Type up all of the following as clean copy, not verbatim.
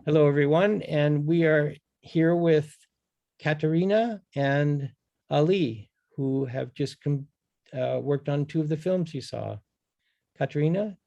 Hello, everyone. And we are here with Katerina and Ali, who have just worked on two of the films you saw. Katerina?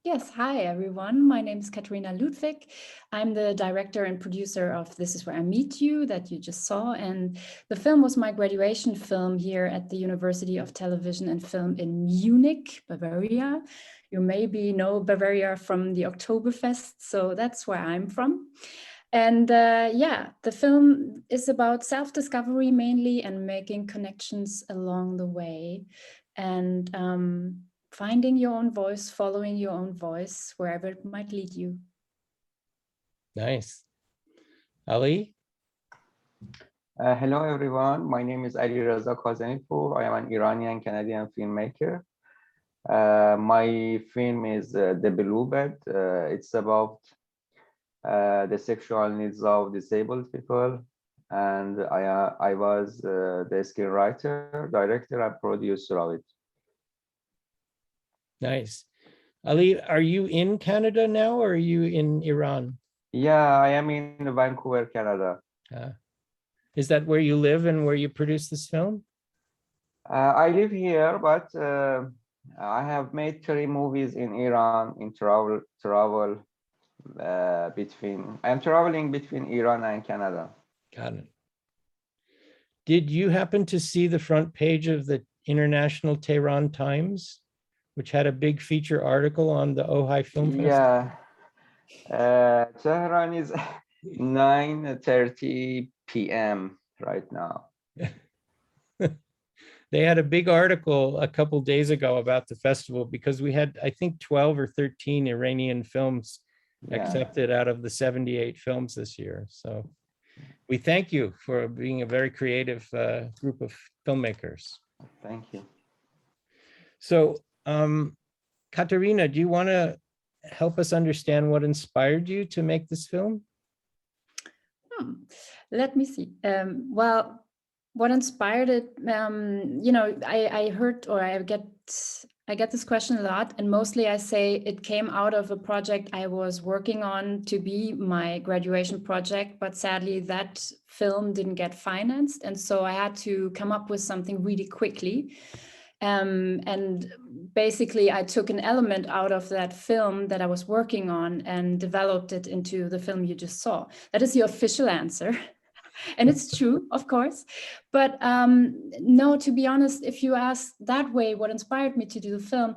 Yes, hi everyone. My name is Katarina Ludwig. I'm the director and producer of This Is Where I Meet You that you just saw. And the film was my graduation film here at the University of Television and Film in Munich, Bavaria. You maybe know Bavaria from the Oktoberfest, so that's where I'm from. And yeah, the film is about self-discovery mainly and making connections along the way. And finding your own voice, following your own voice, wherever it might lead you. Nice. Ali? Hello, everyone. My name is Ali Raza Kazemipour. I am an Iranian Canadian filmmaker. My film is The Bluebird. It's about the sexual needs of disabled people. And I was the screenwriter, director, and producer of it. Nice. Ali, are you in Canada now or are you in Iran? Yeah, I am in Vancouver, Canada. Is that where you live and where you produce this film? I live here, but I have made 3 movies in Iran in travel between. I am traveling between Iran and Canada. Got it. Did you happen to see the front page of the International Tehran Times, which had a big feature article on the Ojai Film Festival? Yeah, Tehran is 9:30 p.m. right now. They had a big article a couple days ago about the festival because we had, I think, 12 or 13 Iranian films accepted out of the 78 films this year. So we thank you for being a very creative group of filmmakers. Thank you. So, Katerina, do you want to help us understand what inspired you to make this film? Let me see. Well, what inspired it? I heard, or I get this question a lot, and mostly I say it came out of a project I was working on to be my graduation project, but sadly that film didn't get financed, and so I had to come up with something really quickly. And basically I took an element out of that film that I was working on and developed it into the film you just saw. That is the official answer. And it's true, of course. But no, to be honest, if you ask that way, what inspired me to do the film,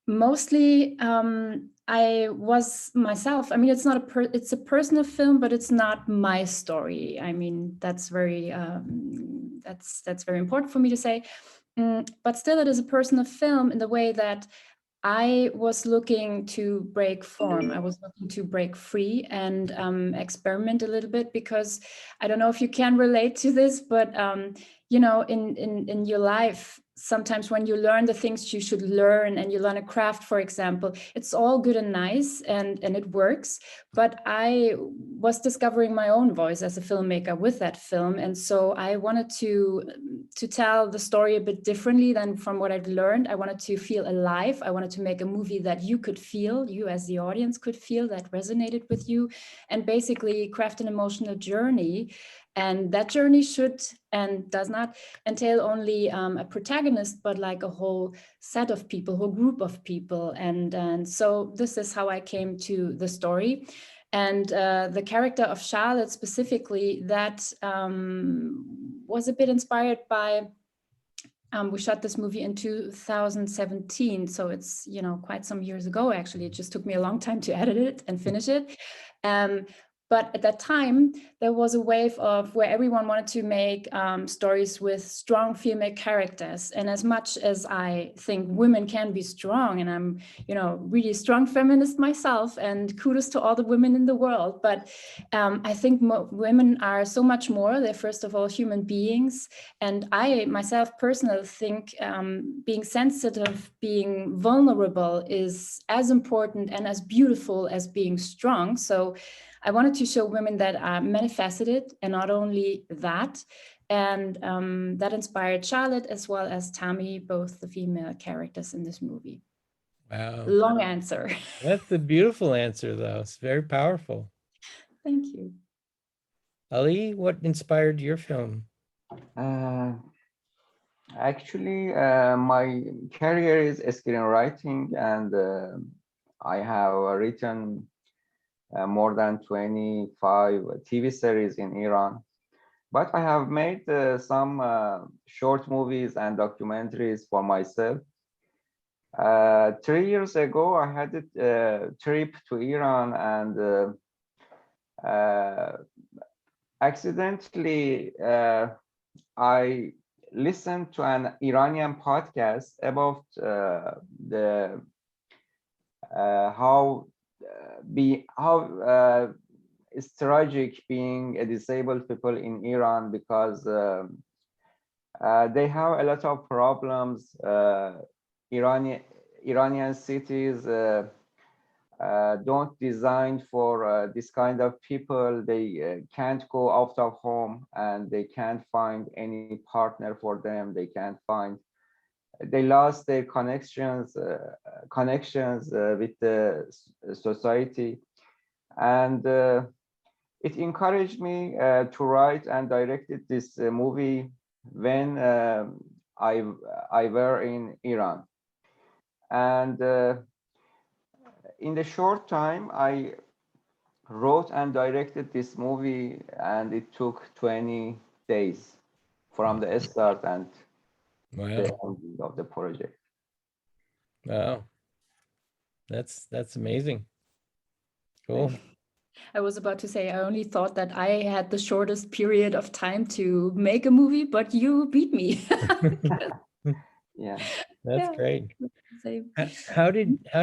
mostly I was myself. I mean, it's not it's a personal film, but it's not my story. I mean, that's very important for me to say. But still, it is a personal film in the way that I was looking to break form. I was looking to break free and experiment a little bit, because I don't know if you can relate to this, but in your life, sometimes when you learn the things you should learn and you learn a craft, for example, it's all good and nice and it works. But I was discovering my own voice as a filmmaker with that film. And so I wanted to tell the story a bit differently than from what I'd learned. I wanted to feel alive. I wanted to make a movie that you could feel, you as the audience could feel, that resonated with you, and basically craft an emotional journey. And that journey should and does not entail only a protagonist, but like a whole set of people, whole group of people. And so this is how I came to the story. And the character of Charlotte specifically, that was a bit inspired by, we shot this movie in 2017. So it's, quite some years ago, actually. It just took me a long time to edit it and finish it. But at that time, there was a wave of where everyone wanted to make stories with strong female characters. And as much as I think women can be strong, and I'm, really strong feminist myself, and kudos to all the women in the world. But I think women are so much more. They're first of all human beings. And I myself personally think being sensitive, being vulnerable is as important and as beautiful as being strong. So I wanted to show women that are many-faceted, and not only that. And that inspired Charlotte as well as Tammy, both the female characters in this movie. Wow. Long answer. That's a beautiful answer, though. It's very powerful. Thank you. Ali, what inspired your film? Uh, Actually, my career is screenwriting, and I have written more than 25 TV series in Iran. But I have made some short movies and documentaries for myself. 3 years ago, I had a trip to Iran, and accidentally I listened to an Iranian podcast about the how it's tragic being a disabled people in Iran, because they have a lot of problems. Iranian cities don't design for this kind of people. They can't go out of home, and they can't find any partner for them. They lost their connections with the society, and it encouraged me to write and directed this movie when I were in Iran. And in the short time, I wrote and directed this movie, and it took 20 days from the start and Wow. the ending of the project. Wow. That's amazing. Cool. I was about to say, I only thought that I had the shortest period of time to make a movie, but you beat me. Yeah. That's Yeah. great. Same. How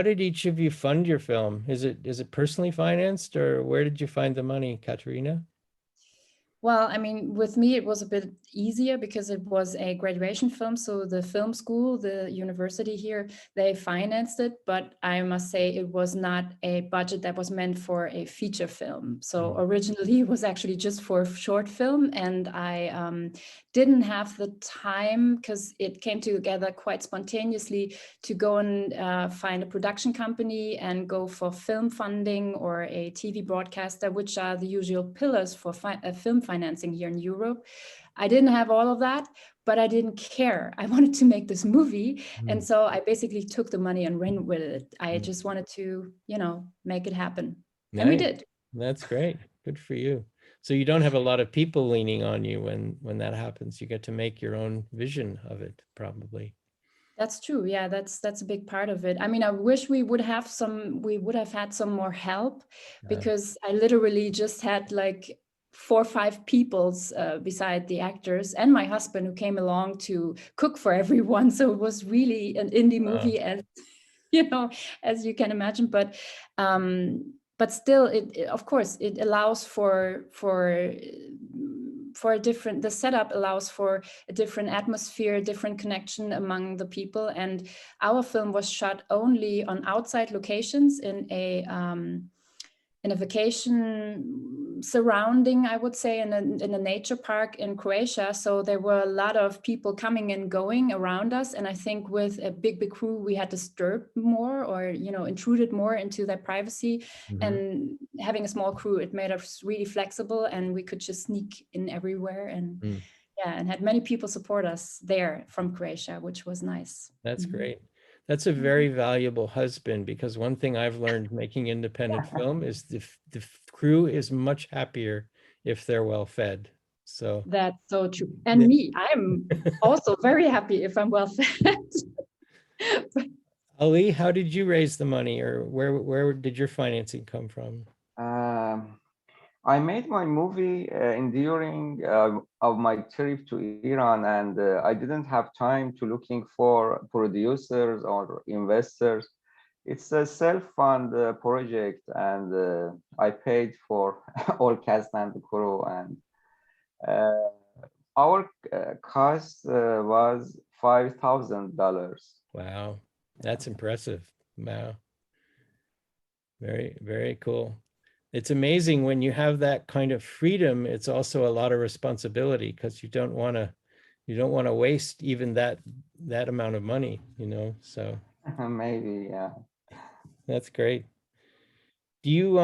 did each of you fund your film? Is it personally financed, or where did you find the money, Katerina? Well, I mean, with me, it was a bit easier because it was a graduation film. So the film school, the university here, they financed it. But I must say it was not a budget that was meant for a feature film. So originally it was actually just for a short film. And I didn't have the time, because it came together quite spontaneously, to go and find a production company and go for film funding or a TV broadcaster, which are the usual pillars for film financing here in Europe. I didn't have all of that, but I didn't care. I wanted to make this movie. And so I basically took the money and ran with it. I just wanted to, make it happen. Nice. And we did. That's great. Good for you. So you don't have a lot of people leaning on you when that happens. You get to make your own vision of it, probably. That's true. Yeah, that's a big part of it. I mean, I wish we would have had some more help, because I literally just had like 4 or 5 peoples beside the actors and my husband, who came along to cook for everyone. So it was really an indie movie, as as you can imagine. But still, it of course it allows for a different, the setup allows for a different atmosphere, a different connection among the people. And our film was shot only on outside locations in a vacation surrounding, I would say, in a nature park in Croatia. So there were a lot of people coming and going around us. And I think with a big crew, we had disturbed more, or, intruded more into their privacy. And having a small crew, it made us really flexible, and we could just sneak in everywhere. And and had many people support us there from Croatia, which was nice. That's great. That's a very valuable husband, because one thing I've learned making independent film is the crew is much happier if they're well fed. So that's so true. And me, I'm also very happy if I'm well fed. Ali, how did you raise the money, or where did your financing come from? I made my movie during of my trip to Iran, and I didn't have time to looking for producers or investors. It's a self-fund project, and I paid for all cast and crew, and our cost was $5,000. Wow, that's impressive. Wow, very, very cool. It's amazing when you have that kind of freedom. It's also a lot of responsibility, because you don't want to waste even that amount of money, So Maybe, yeah. That's great. Do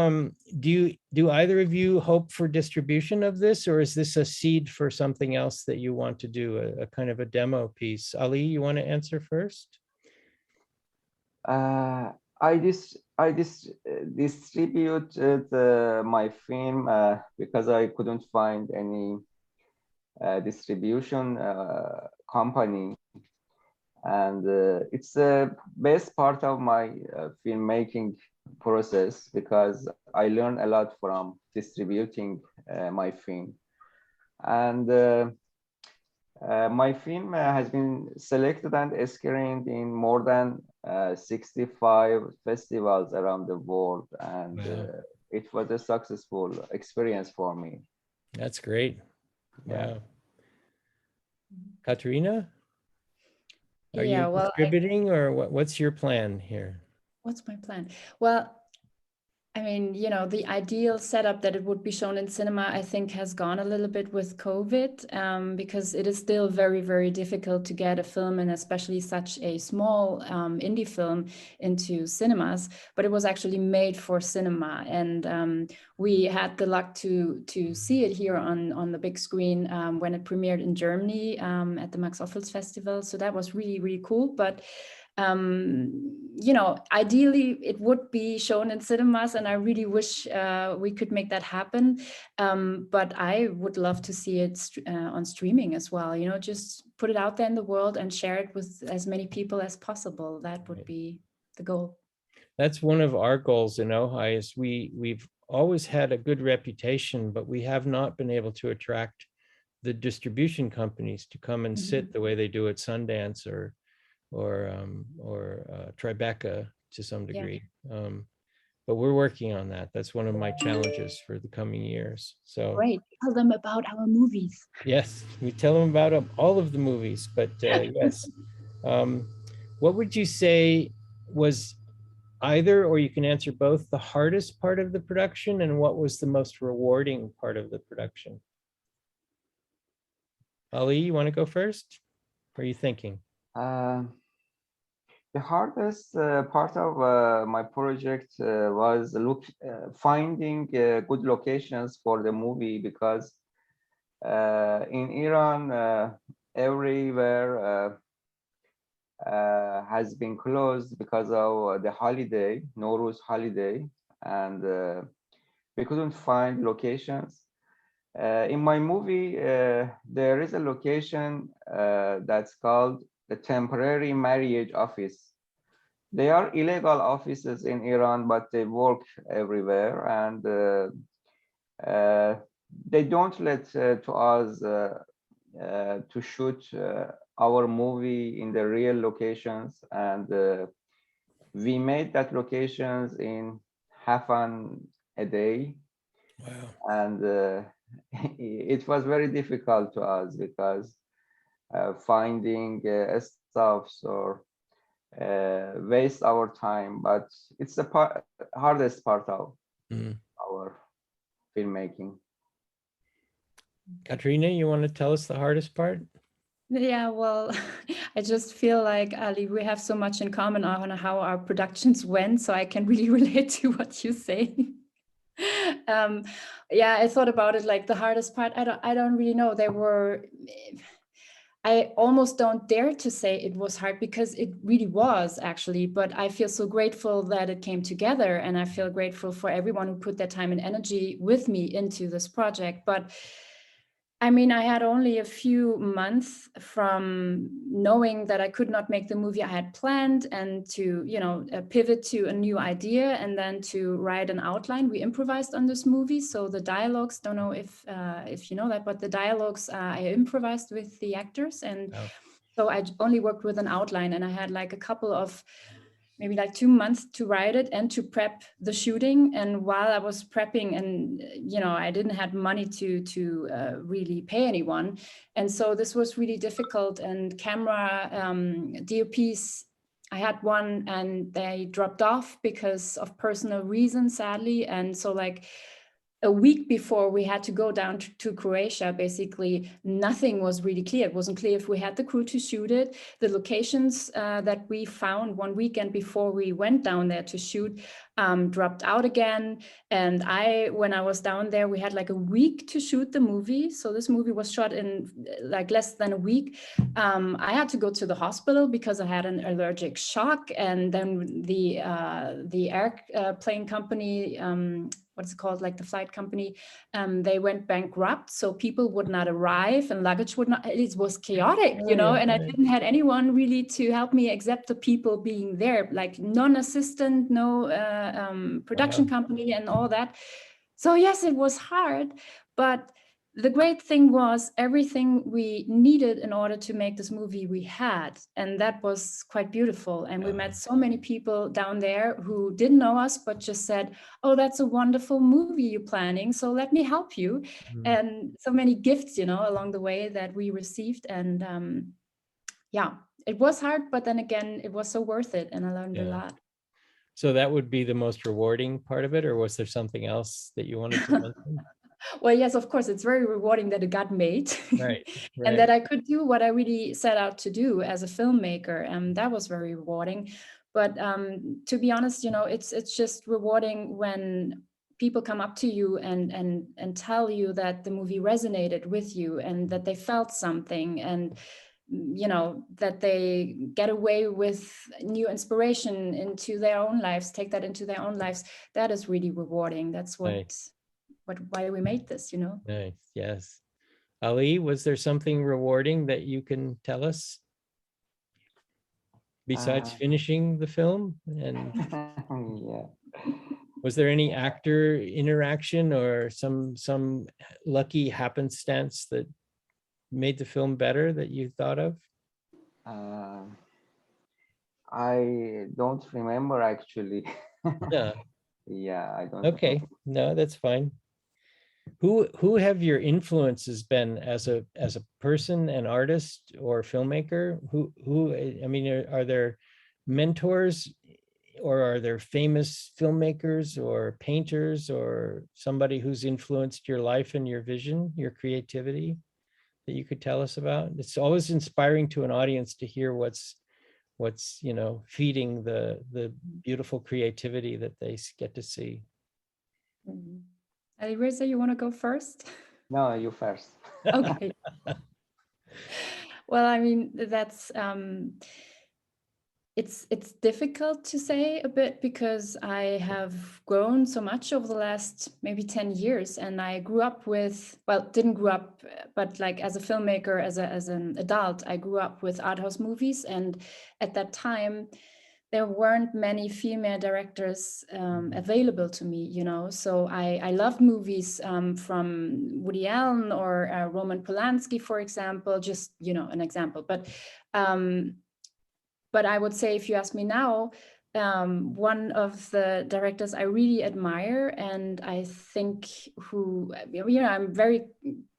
either of you hope for distribution of this, or is this a seed for something else that you want to do, a kind of a demo piece? Ali, you want to answer first? Distributed my film because I couldn't find any distribution company, and it's the best part of my filmmaking process because I learn a lot from distributing my film. And my film has been selected and screened in more than 65 festivals around the world, and Wow. it was a successful experience for me. That's great. Yeah. Wow. Katerina, are you Yeah, well, distributing, or what's your plan here? what's my plan? Well, I mean, you know, the ideal setup that it would be shown in cinema, I think, has gone a little bit with COVID, because it is still very, very difficult to get a film, and especially such a small indie film, into cinemas. But it was actually made for cinema, and we had the luck to see it here on the big screen when it premiered in Germany at the Max Ophüls Festival. So that was really, really cool. But you know, ideally it would be shown in cinemas, and I really wish we could make that happen. But I would love to see it on streaming as well. You know, just put it out there in the world and share it with as many people as possible. That would be the goal. That's one of our goals in Ojai, is we've always had a good reputation, but we have not been able to attract the distribution companies to come and sit the way they do at Sundance or Tribeca to some degree. But we're working on that. That's one of my challenges for the coming years. So Great. Tell them about our movies. yes, we tell them about all of the movies, but yes. What would you say was either, or you can answer both, the hardest part of the production, and what was the most rewarding part of the production? Ali, you want to go first? Or are you thinking? The hardest part of my project was finding good locations for the movie, because in Iran, everywhere has been closed because of the holiday, Nowruz holiday, and we couldn't find locations. In my movie, there is a location that's called the temporary marriage office. They are illegal offices in Iran, but they work everywhere, and they don't let to us to shoot our movie in the real locations, and we made that locations in half a day. Wow. And it was very difficult to us because finding stuffs or waste our time, but it's the hardest part of our filmmaking. Katrina, you want to tell us the hardest part? Yeah, well, I just feel like, Ali, we have so much in common on how our productions went, so I can really relate to what you say. Yeah, I thought about it, like the hardest part. I don't really know. I almost don't dare to say it was hard, because it really was, actually. But I feel so grateful that it came together, and I feel grateful for everyone who put their time and energy with me into this project. But I mean, I had only a few months from knowing that I could not make the movie I had planned, and to, you know, pivot to a new idea, and then to write an outline. We improvised on this movie, so the dialogues, don't know if you know that, but the dialogues I improvised with the actors, and so I only worked with an outline, and I had like a couple of, maybe like 2 months to write it and to prep the shooting. And while I was prepping, and you know, I didn't have money to really pay anyone, and so this was really difficult. And camera DOPs, I had one, and they dropped off because of personal reasons, sadly. And so, like, a week before we had to go down to Croatia, basically nothing was really clear. It wasn't clear if we had the crew to shoot it. The locations that we found one weekend before we went down there to shoot dropped out again. And when I was down there, we had like a week to shoot the movie. So this movie was shot in like less than a week. I had to go to the hospital because I had an allergic shock. And then the airplane company, what's it called, like the flight company, they went bankrupt, so people would not arrive and luggage would not, it was chaotic, you know, and I didn't have anyone really to help me except the people being there, like non-assistant, no production company and all that. So yes, it was hard, but the great thing was everything we needed in order to make this movie we had, and that was quite beautiful. And we met so many people down there who didn't know us but just said, oh, that's a wonderful movie you're planning, so let me help you. And so many gifts, you know, along the way that we received. And yeah, it was hard, but then again, it was so worth it, and I learned a lot. So that would be the most rewarding part of it, or was there something else that you wanted to mention? Well, yes, of course, it's very rewarding that it got made. Right. And that I could do what I really set out to do as a filmmaker. And that was very rewarding. But to be honest, you know, it's just rewarding when people come up to you and tell you that the movie resonated with you and that they felt something, and you know, that they get away with new inspiration into their own lives, take that into their own lives. That is really rewarding. That's why we made this, you know. Nice. Yes. Ali, was there something rewarding that you can tell us besides finishing the film? And Yeah. was there any actor interaction or some lucky happenstance that made the film better that you thought of? I don't remember actually. Yeah. Yeah, I don't. Okay. No, that's fine. Who have your influences been as a person, an artist, or filmmaker? Who I mean, are there mentors, or are there famous filmmakers or painters or somebody who's influenced your life and your vision, your creativity, that you could tell us about? It's always inspiring to an audience to hear what's you know, feeding the beautiful creativity that they get to see. Ali Reza, you want to go first? No, you first. Okay. Well, I mean, that's it's difficult to say a bit because I have grown so much over the last maybe 10 years, and I grew up with, well, didn't grow up, but like as a filmmaker, as an adult, I grew up with art house movies, and at that time there weren't many female directors available to me, you know. So I loved movies from Woody Allen or Roman Polanski, for example, just, you know, an example. But I would say, if you ask me now, one of the directors I really admire, and I think you know, I'm very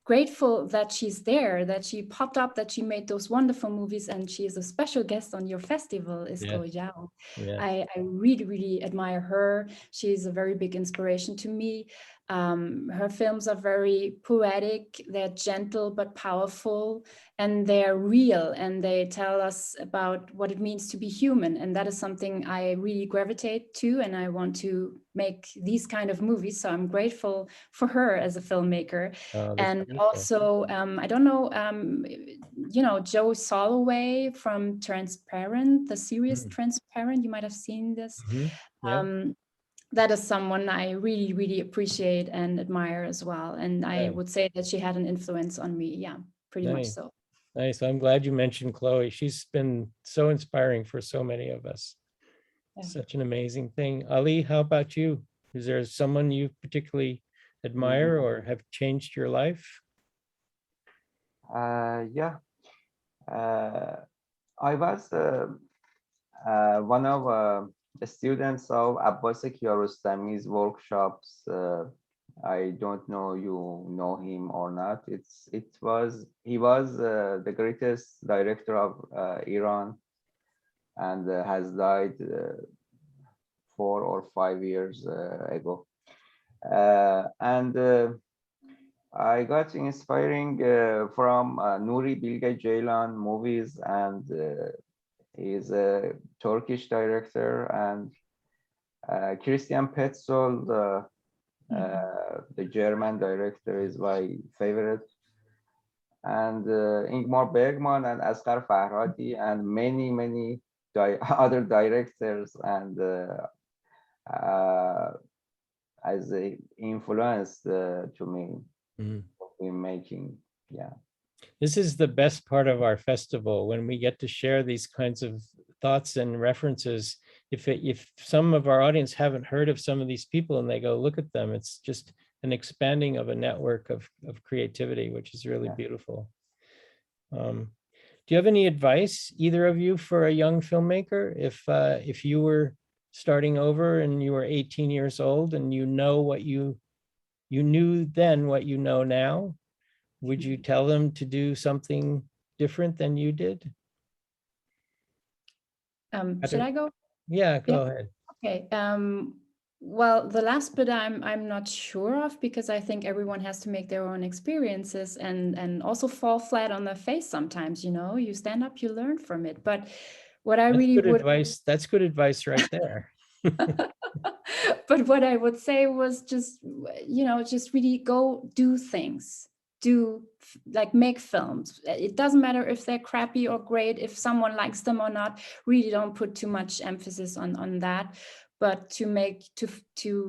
grateful that she's there, that she popped up, that she made those wonderful movies, and she is a special guest on your festival, is Ojai. I really, really admire her. She's a very big inspiration to me. Her films are very poetic, they're gentle but powerful, and they're real, and they tell us about what it means to be human. And that is something I really gravitate to, and I want to make these kind of movies. So I'm grateful for her as a filmmaker. And beautiful. Also, I don't know, you know, Joe Soloway from Transparent, the series Transparent, you might have seen this. That is someone I really, really appreciate and admire as well. And I would say that she had an influence on me. Yeah, pretty much so. Nice. I'm glad you mentioned Chloe. She's been so inspiring for so many of us. Such an amazing thing. Ali, how about you? Is there someone you particularly admire or have changed your life? Yeah. I was one of the students of Abbas Kiarostami's workshops. I don't know you know him or not. He was the greatest director of Iran, and has died 4 or 5 years ago. And I got inspiring from Nuri Bilge Ceylan movies, and he's a Turkish director, and Christian Petzold, the German director, is my favorite, and Ingmar Bergman and Asghar Farhadi, and many other directors, and as a influence to me in making. Yeah. This is the best part of our festival, when we get to share these kinds of thoughts and references. If some of our audience haven't heard of some of these people and they go look at them, it's just an expanding of a network of creativity, which is really beautiful. Do you have any advice, either of you, for a young filmmaker? If you were starting over and you were 18 years old and you know what you knew then, what you know now, would you tell them to do something different than you did? Should I go? Yeah, go ahead. Okay. Well, the last bit I'm not sure of, because I think everyone has to make their own experiences and also fall flat on their face sometimes. You stand up, you learn from it. But what I really would advice. That's good advice right there. But what I would say was just really go do things. Make films. It doesn't matter if they're crappy or great, if someone likes them or not. Really don't put too much emphasis on that, but to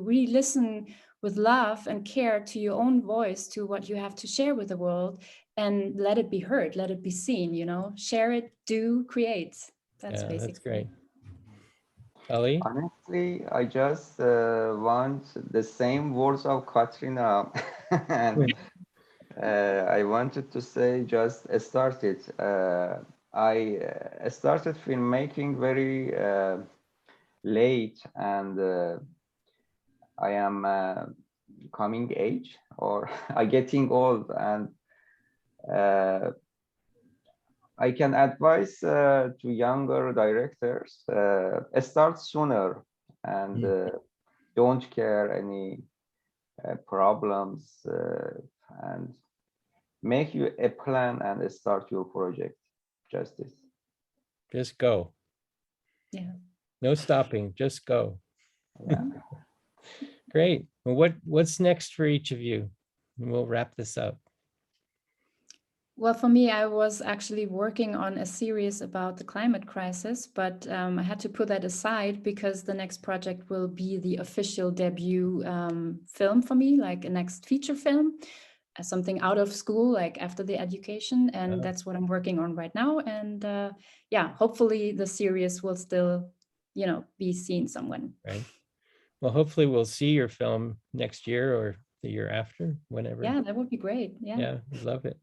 really listen with love and care to your own voice, to what you have to share with the world, and let it be heard, let it be seen. Share it, do, create. That's basically. That's great. Ali? Honestly, I just want the same words of Katrina, and I wanted to say, just start it. I started filmmaking very late, and I am coming age, or I getting old, and I can advise to younger directors, start sooner, and don't care any problems, and make you a plan and start your project. Just this. Just go. Yeah. No stopping, just go. Yeah. Great. Well, what's next for each of you? And we'll wrap this up. Well, for me, I was actually working on a series about the climate crisis, but I had to put that aside because the next project will be the official debut film for me, like a next feature film, something out of school, like after the education. And that's what I'm working on right now. And hopefully the series will still, be seen somewhere. Right. Well, hopefully we'll see your film next year or the year after, whenever. Yeah, that would be great. Yeah, we love it.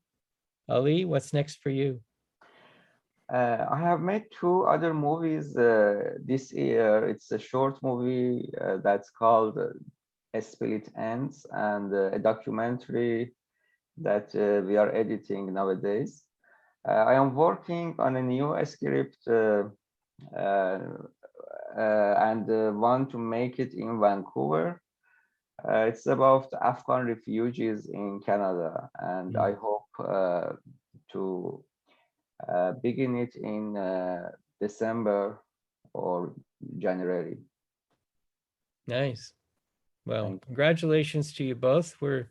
Ali, what's next for you? I have made 2 other movies this year. It's a short movie that's called Split Ends, and a documentary that we are editing nowadays. I am working on a new script and want to make it in Vancouver. It's about Afghan refugees in Canada, and I hope to begin it in December or January. Nice. Well, congratulations to you both. We're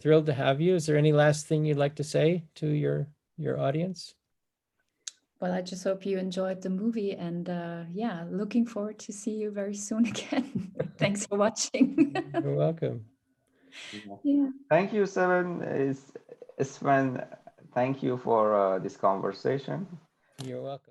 thrilled to have you. Is there any last thing you'd like to say to your audience? Well, I just hope you enjoyed the movie, and looking forward to see you very soon again. Thanks for watching. You're welcome. Yeah. Thank you, Sven. Sven, thank you for this conversation. You're welcome.